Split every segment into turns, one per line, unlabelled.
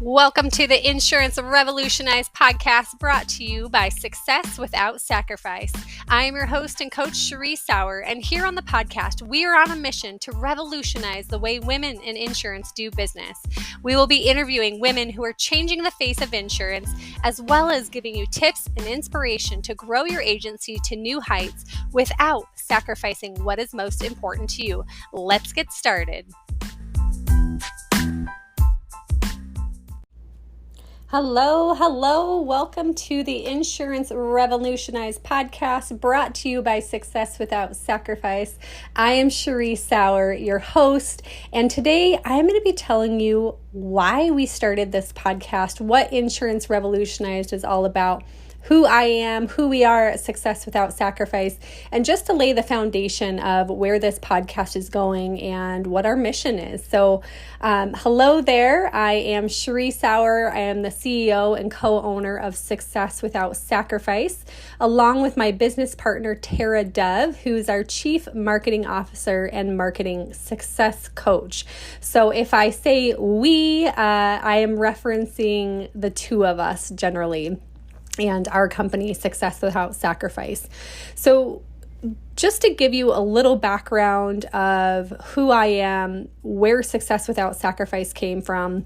Welcome to the Insurance Revolutionized podcast brought to you by Success Without Sacrifice. I am your host and coach, Cheree Sauer, and here on the podcast, we are on a mission to revolutionize the way women in insurance do business. We will be interviewing women who are changing the face of insurance, as well as giving you tips and inspiration to grow your agency to new heights without sacrificing what is most important to you. Let's get started. Hello. Welcome to the Insurance Revolutionized podcast brought to you by Success Without Sacrifice. I am Cheree Sauer, your host, and today I'm going to be telling you why we started this podcast, what Insurance Revolutionized is all about, who I am, who we are at Success Without Sacrifice, and just to lay the foundation of where this podcast is going and what our mission is. So, hello there. I am Cheree Sauer. I am the CEO and co-owner of Success Without Sacrifice, along with my business partner, Tarah Dove, who's our Chief Marketing Officer and Marketing Success Coach. So if I say we, I am referencing the two of us generally, and our company, Success Without Sacrifice. So just to give you a little background of who I am, where Success Without Sacrifice came from,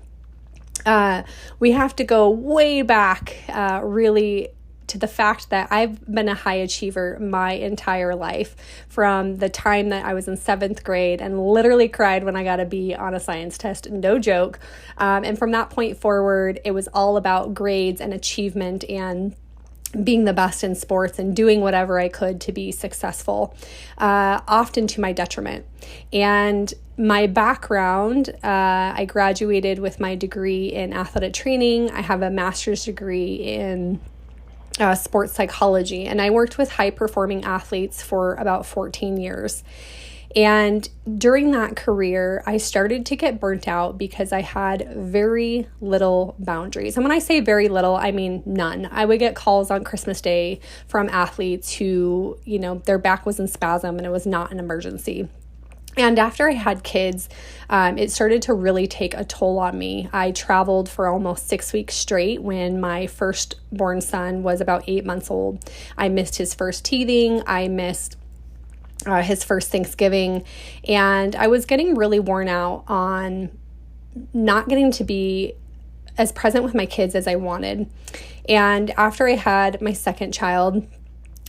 we have to go way back, really, to the fact that I've been a high achiever my entire life, from the time that I was in 7th grade and literally cried when I got a B on a science test, no joke. And from that point forward, it was all about grades and achievement and being the best in sports and doing whatever I could to be successful, often to my detriment. And my background, I graduated with my degree in athletic training. I have a master's degree in sports psychology, and I worked with high-performing athletes for about 14 years. And during that career, I started to get burnt out because I had very little boundaries. And when I say very little, I mean none. I would get calls on Christmas Day from athletes who, their back was in spasm and it was not an emergency. And after I had kids, it started to really take a toll on me. I traveled for almost 6 weeks straight when my firstborn son was about 8 months old. I missed his first teething. I missed his first Thanksgiving. And I was getting really worn out on not getting to be as present with my kids as I wanted. And after I had my second child,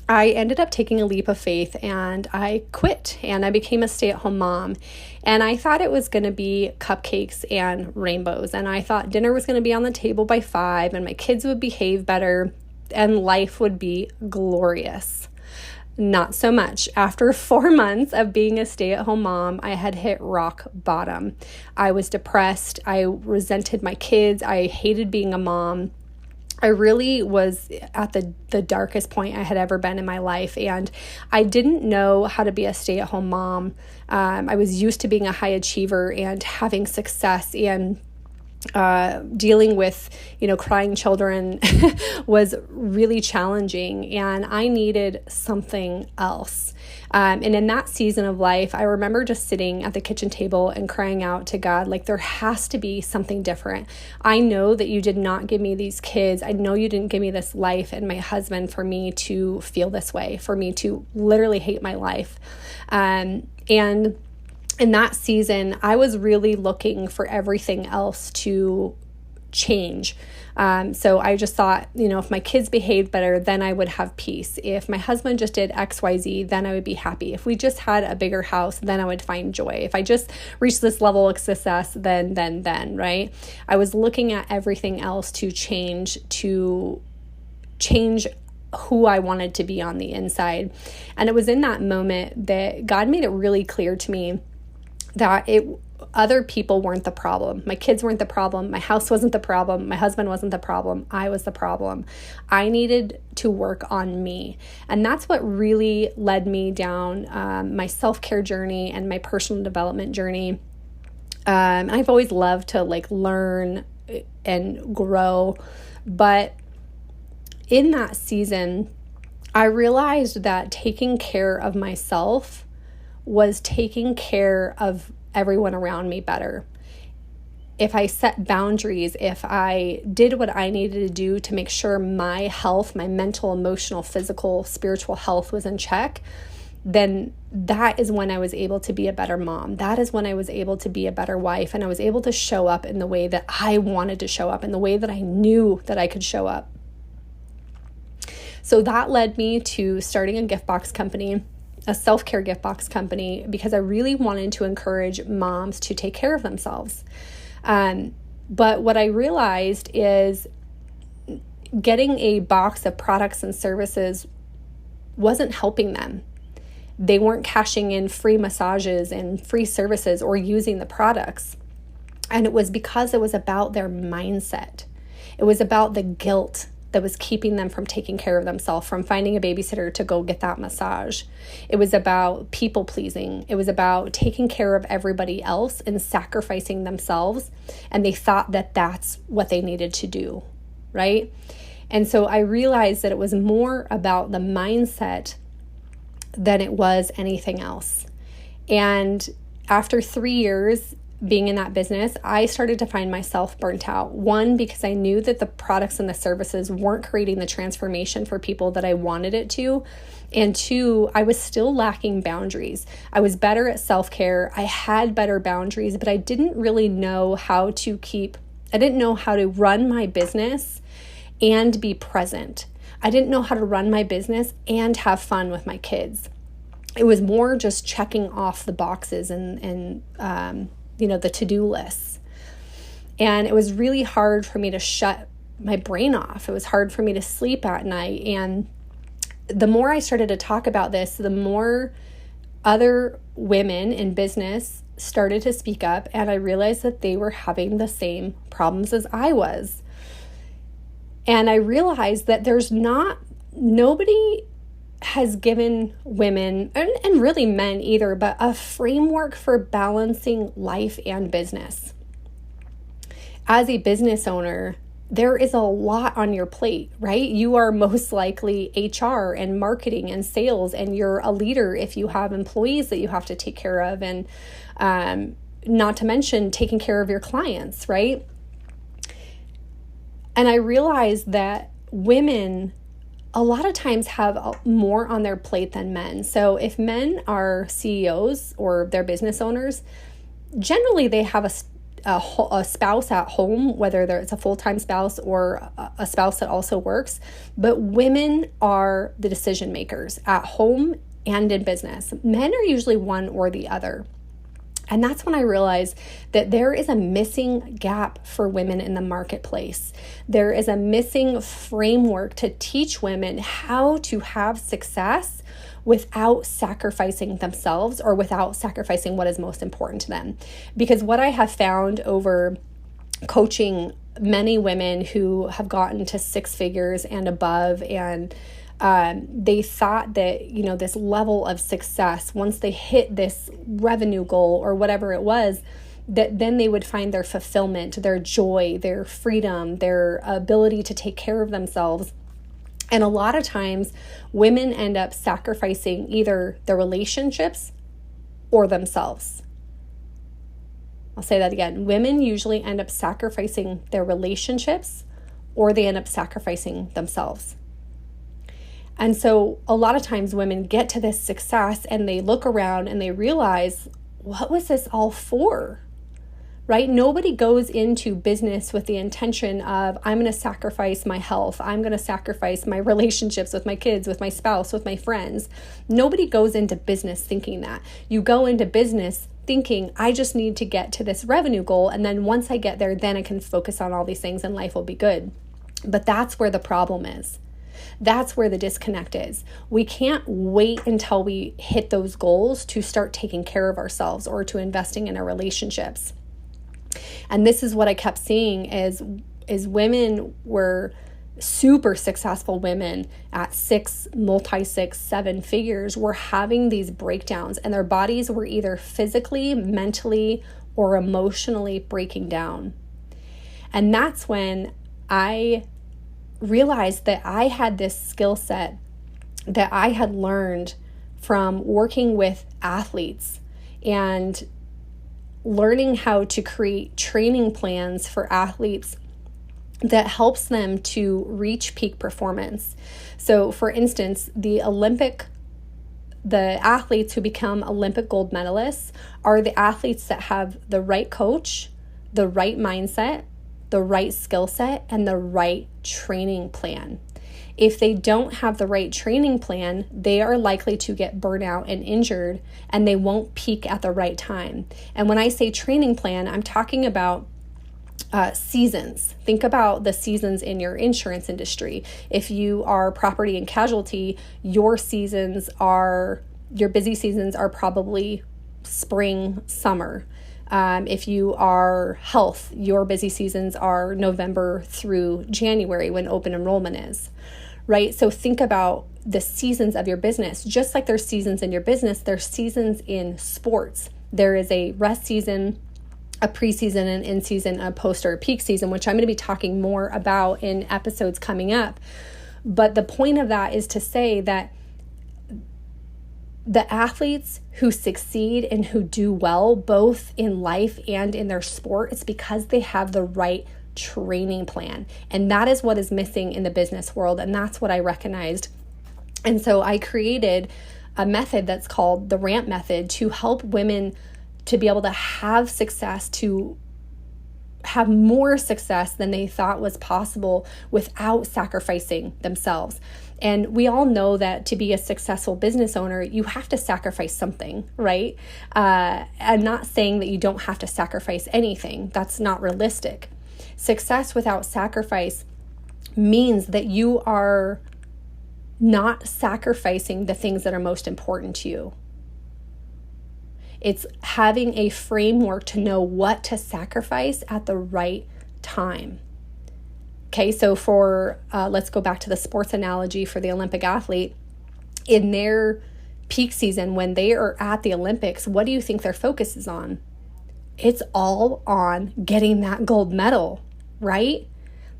I ended up taking a leap of faith and I quit and I became a stay-at-home mom. And I thought it was going to be cupcakes and rainbows. And I thought dinner was going to be on the table by 5 and my kids would behave better and life would be glorious. Not so much. After 4 months of being a stay-at-home mom, I had hit rock bottom. I was depressed. I resented my kids. I hated being a mom. I really was at the darkest point I had ever been in my life, and I didn't know how to be a stay-at-home mom. I was used to being a high achiever and having success, and dealing with, crying children was really challenging, and I needed something else. And in that season of life, I remember just sitting at the kitchen table and crying out to God, like, there has to be something different. I know that you did not give me these kids. I know you didn't give me this life and my husband for me to feel this way, for me to literally hate my life. And in that season, I was really looking for everything else to change. So I just thought, if my kids behaved better, then I would have peace. If my husband just did X, Y, Z, then I would be happy. If we just had a bigger house, then I would find joy. If I just reached this level of success, then, right? I was looking at everything else to change who I wanted to be on the inside. And it was in that moment that God made it really clear to me that other people weren't the problem. My kids weren't the problem. My house wasn't the problem. My husband wasn't the problem. I was the problem. I needed to work on me. And that's what really led me down my self-care journey and my personal development journey. I've always loved to learn and grow. But in that season, I realized that taking care of myself was taking care of everyone around me better. if I set boundaries, if I did what I needed to do to make sure my health, my mental, emotional, physical, spiritual health was in check, then that is when I was able to be a better mom. That is when I was able to be a better wife, and I was able to show up in the way that I wanted to show up, in the way that I knew that I could show up. So that led me to starting a gift box company, a self-care gift box company, because I really wanted to encourage moms to take care of themselves. But what I realized is getting a box of products and services wasn't helping them. They weren't cashing in free massages and free services or using the products. And it was because it was about their mindset. It was about the guilt that was keeping them from taking care of themselves, from finding a babysitter to go get that massage. It was about people pleasing. It was about taking care of everybody else and sacrificing themselves. And they thought that that's what they needed to do, right? And so I realized that it was more about the mindset than it was anything else. And after 3 years being in that business, I started to find myself burnt out. One, because I knew that the products and the services weren't creating the transformation for people that I wanted it to. And two, I was still lacking boundaries. I was better at self-care. I had better boundaries, but I didn't really know how to run my business and be present. I didn't know how to run my business and have fun with my kids. It was more just checking off the boxes and the to-do lists. And it was really hard for me to shut my brain off. It was hard for me to sleep at night. And the more I started to talk about this, the more other women in business started to speak up, and I realized that they were having the same problems as I was. And I realized that nobody has given women, and really men either, but a framework for balancing life and business. As a business owner, there is a lot on your plate, right? You are most likely HR and marketing and sales, and you're a leader if you have employees that you have to take care of, and not to mention taking care of your clients, right? And I realized that women a lot of times have more on their plate than men. So if men are CEOs or they're business owners, generally they have a spouse at home, whether it's a full-time spouse or a spouse that also works. But women are the decision makers at home and in business. Men are usually one or the other. And that's when I realized that there is a missing gap for women in the marketplace. There is a missing framework to teach women how to have success without sacrificing themselves or without sacrificing what is most important to them. Because what I have found over coaching many women who have gotten to six figures and above, and they thought that, this level of success, once they hit this revenue goal or whatever it was, that then they would find their fulfillment, their joy, their freedom, their ability to take care of themselves. And a lot of times women end up sacrificing either their relationships or themselves. I'll say that again. Women usually end up sacrificing their relationships or they end up sacrificing themselves. And so a lot of times women get to this success and they look around and they realize, what was this all for? Right? Nobody goes into business with the intention of, I'm going to sacrifice my health. I'm going to sacrifice my relationships with my kids, with my spouse, with my friends. Nobody goes into business thinking that. You go into business thinking, I just need to get to this revenue goal. And then once I get there, then I can focus on all these things and life will be good. But that's where the problem is. That's where the disconnect is. We can't wait until we hit those goals to start taking care of ourselves or to investing in our relationships. And this is what I kept seeing is women were super successful women at 6, 7 figures were having these breakdowns, and their bodies were either physically, mentally, or emotionally breaking down. And that's when I realized that I had this skill set that I had learned from working with athletes and learning how to create training plans for athletes that helps them to reach peak performance. So for instance, the athletes who become Olympic gold medalists are the athletes that have the right coach, the right mindset, the right skill set, and the right training plan. If they don't have the right training plan, they are likely to get burnt out and injured, and they won't peak at the right time. And when I say training plan, I'm talking about seasons. Think about the seasons in your insurance industry. If you are property and casualty, your busy seasons are probably spring, summer. If you are health, your busy seasons are November through January when open enrollment is, right? So think about the seasons of your business. Just like there's seasons in your business, there's seasons in sports. There is a rest season, a preseason, an in-season, a post or a peak season, which I'm going to be talking more about in episodes coming up. But the point of that is to say that the athletes who succeed and who do well, both in life and in their sport, it's because they have the right training plan. And that is what is missing in the business world. And that's what I recognized. And so I created a method that's called the RAMP method to help women to be able to have success, to have more success than they thought was possible without sacrificing themselves. And we all know that to be a successful business owner, you have to sacrifice something, right? I'm not saying that you don't have to sacrifice anything. That's not realistic. Success without sacrifice means that you are not sacrificing the things that are most important to you. It's having a framework to know what to sacrifice at the right time. Okay, so let's go back to the sports analogy for the Olympic athlete. In their peak season, when they are at the Olympics, what do you think their focus is on? It's all on getting that gold medal, right?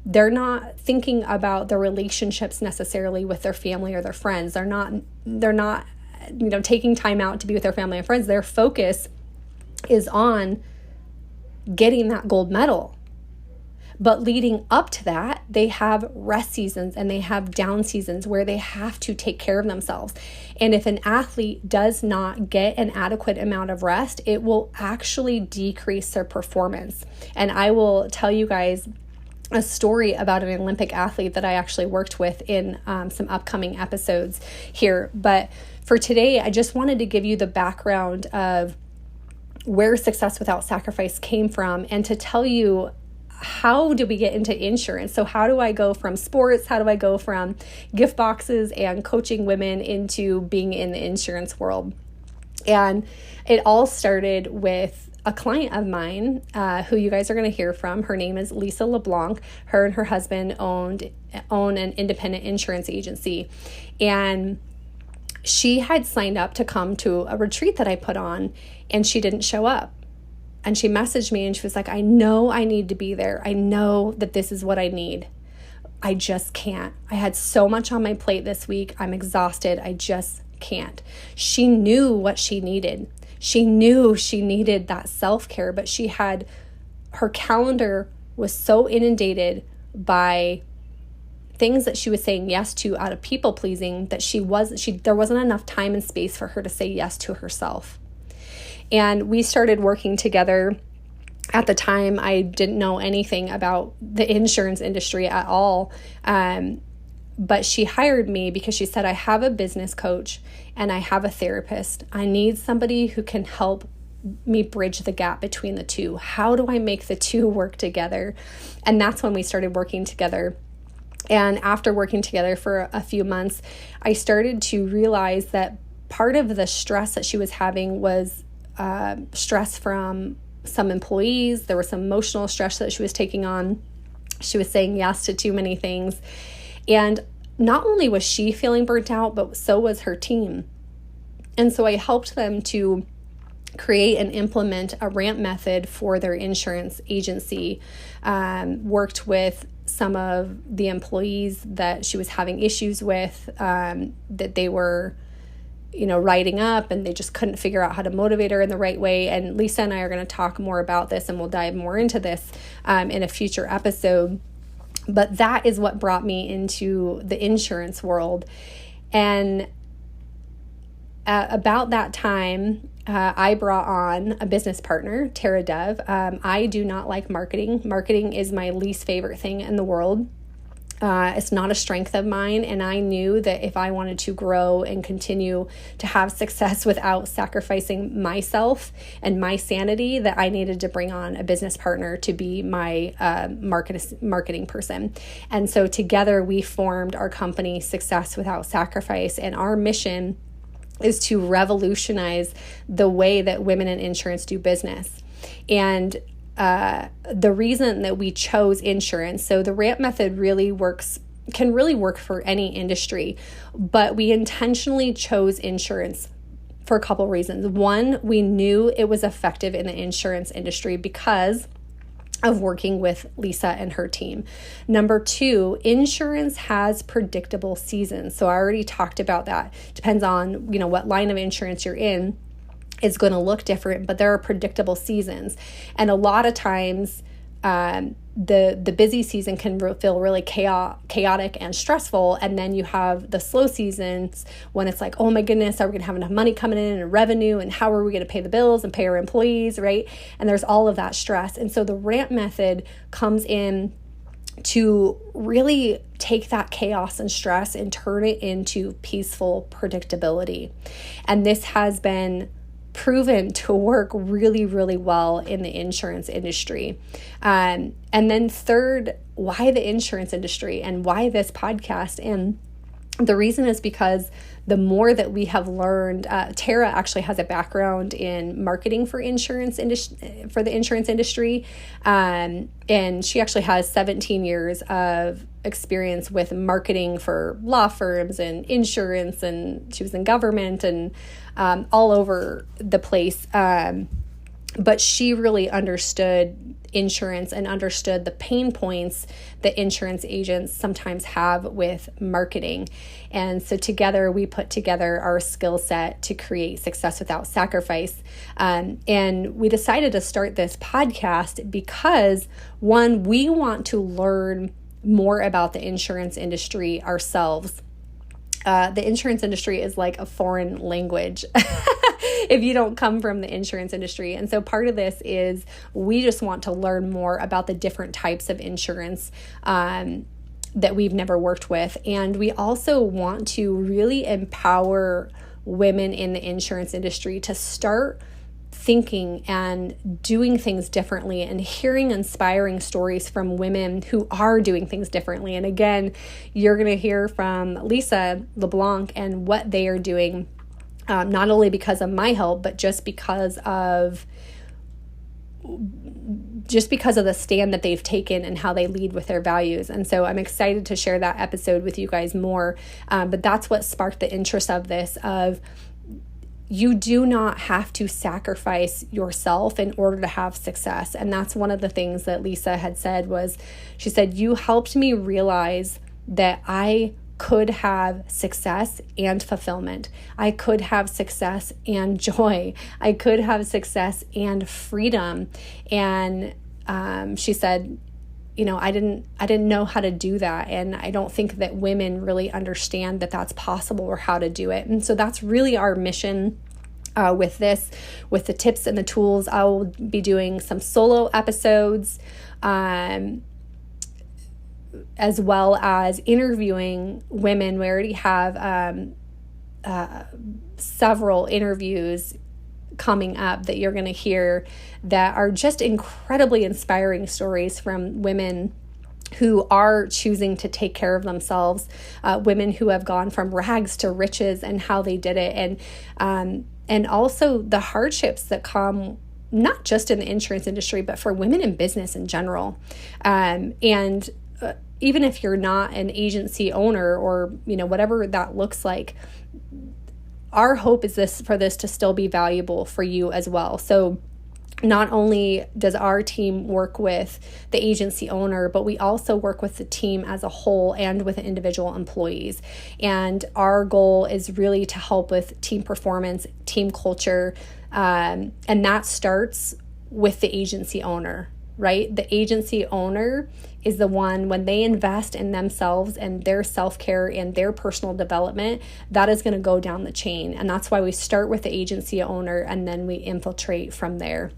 They're not thinking about their relationships necessarily with their family or their friends. They're not taking time out to be with their family and friends. Their focus is on getting that gold medal. But leading up to that, they have rest seasons and they have down seasons where they have to take care of themselves. And if an athlete does not get an adequate amount of rest, it will actually decrease their performance. And I will tell you guys a story about an Olympic athlete that I actually worked with in some upcoming episodes here. But for today, I just wanted to give you the background of where success without sacrifice came from and to tell you, how do we get into insurance? So how do I go from sports? How do I go from gift boxes and coaching women into being in the insurance world? And it all started with a client of mine who you guys are going to hear from. Her name is Lisa LeBlanc. Her and her husband own an independent insurance agency. And she had signed up to come to a retreat that I put on, and she didn't show up. And she messaged me and she was like, I know I need to be there. I know that this is what I need. I just can't. I had so much on my plate this week. I'm exhausted. I just can't. She knew what she needed. She knew she needed that self-care, but her calendar was so inundated by things that she was saying yes to out of people pleasing that there wasn't enough time and space for her to say yes to herself. And we started working together. At the time, I didn't know anything about the insurance industry at all. But she hired me because she said, I have a business coach and I have a therapist. I need somebody who can help me bridge the gap between the two. How do I make the two work together? And that's when we started working together. And after working together for a few months, I started to realize that part of the stress that she was having was stress from some employees. There was some emotional stress that she was taking on. She was saying yes to too many things. And not only was she feeling burnt out, but so was her team. And so I helped them to create and implement a RAMP method for their insurance agency, worked with some of the employees that she was having issues with, that they were writing up, and they just couldn't figure out how to motivate her in the right way. And Lisa and I are going to talk more about this, and we'll dive more into this in a future episode. But that is what brought me into the insurance world. And about that time, I brought on a business partner, Tarah Dove. I do not like marketing. Marketing is my least favorite thing in the world. It's not a strength of mine, and I knew that if I wanted to grow and continue to have success without sacrificing myself and my sanity, that I needed to bring on a business partner to be my marketing person. And so together we formed our company, Success Without Sacrifice, and our mission is to revolutionize the way that women in insurance do business. And the reason that we chose insurance, so the RAMP method can really work for any industry, but we intentionally chose insurance for a couple reasons. One, we knew it was effective in the insurance industry because of working with Lisa and her team. Number two, insurance has predictable seasons. So I already talked about that. Depends on, what line of insurance you're in. Is going to look different, but there are predictable seasons. And a lot of times, the busy season can feel really chaotic and stressful. And then you have the slow seasons when it's like, oh my goodness, are we going to have enough money coming in and revenue? And how are we going to pay the bills and pay our employees, right? And there's all of that stress. And so the RAMP method comes in to really take that chaos and stress and turn it into peaceful predictability. And this has been proven to work really, really well in the insurance industry. And then third, why the insurance industry and why this podcast? And the reason is because the more that we have learned, Tarah actually has a background in marketing for the insurance industry. And she actually has 17 years of experience with marketing for law firms and insurance, and she was in government and all over the place. But she really understood insurance and understood the pain points that insurance agents sometimes have with marketing. And so together we put together our skill set to create Success Without Sacrifice. And we decided to start this podcast because, one, we want to learn more about the insurance industry ourselves. The insurance industry is like a foreign language if you don't come from the insurance industry. And so part of this is we just want to learn more about the different types of insurance that we've never worked with. And we also want to really empower women in the insurance industry to start thinking and doing things differently and hearing inspiring stories from women who are doing things differently. And again, you're going to hear from Lisa LeBlanc and what they are doing, not only because of my help, but just because of the stand that they've taken and how they lead with their values. And so I'm excited to share that episode with you guys more. But that's what sparked the interest of this, of you do not have to sacrifice yourself in order to have success. And that's one of the things that Lisa had said was, she said, you helped me realize that I could have success and fulfillment. I could have success and joy. I could have success and freedom. And she said, I didn't know how to do that. And I don't think that women really understand that that's possible or how to do it. And so that's really our mission with this, with the tips and the tools. I will be doing some solo episodes, as well as interviewing women. We already have several interviews coming up that you're going to hear that are just incredibly inspiring stories from women who are choosing to take care of themselves, women who have gone from rags to riches and how they did it, and also the hardships that come not just in the insurance industry, but for women in business in general. And even if you're not an agency owner or whatever that looks like, our hope is for this to still be valuable for you as well. So not only does our team work with the agency owner, but we also work with the team as a whole and with individual employees. And our goal is really to help with team performance, team culture, and that starts with the agency owner, right? The agency owner is the one, when they invest in themselves and their self-care and their personal development, that is going to go down the chain. And that's why we start with the agency owner and then we infiltrate from there.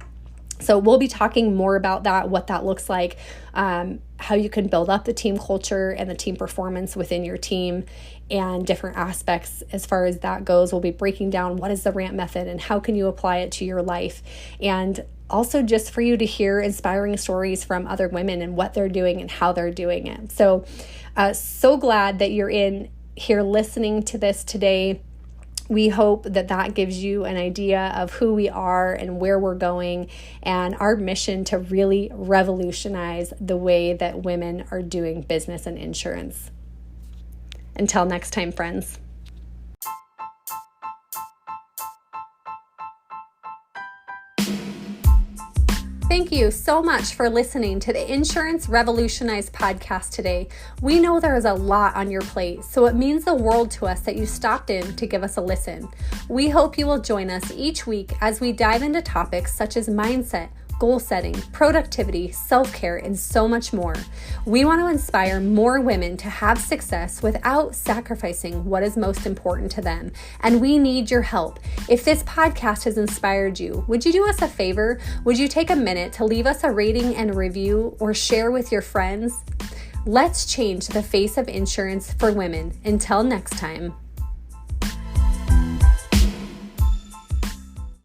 So we'll be talking more about that, what that looks like, how you can build up the team culture and the team performance within your team, and different aspects as far as that goes. We'll be breaking down what is the RAMP method and how can you apply it to your life, and also just for you to hear inspiring stories from other women and what they're doing and how they're doing it. So, so glad that you're in here listening to this today. We hope that that gives you an idea of who we are and where we're going, and our mission to really revolutionize the way that women are doing business and insurance. Until next time, friends. Thank you so much for listening to the Insurance Revolutionized podcast today. We know there is a lot on your plate, so it means the world to us that you stopped in to give us a listen. We hope you will join us each week as we dive into topics such as mindset, goal setting, productivity, self-care, and so much more. We want to inspire more women to have success without sacrificing what is most important to them, and we need your help. If this podcast has inspired you, would you do us a favor? Would you take a minute to leave us a rating and review or share with your friends? Let's change the face of insurance for women. Until next time.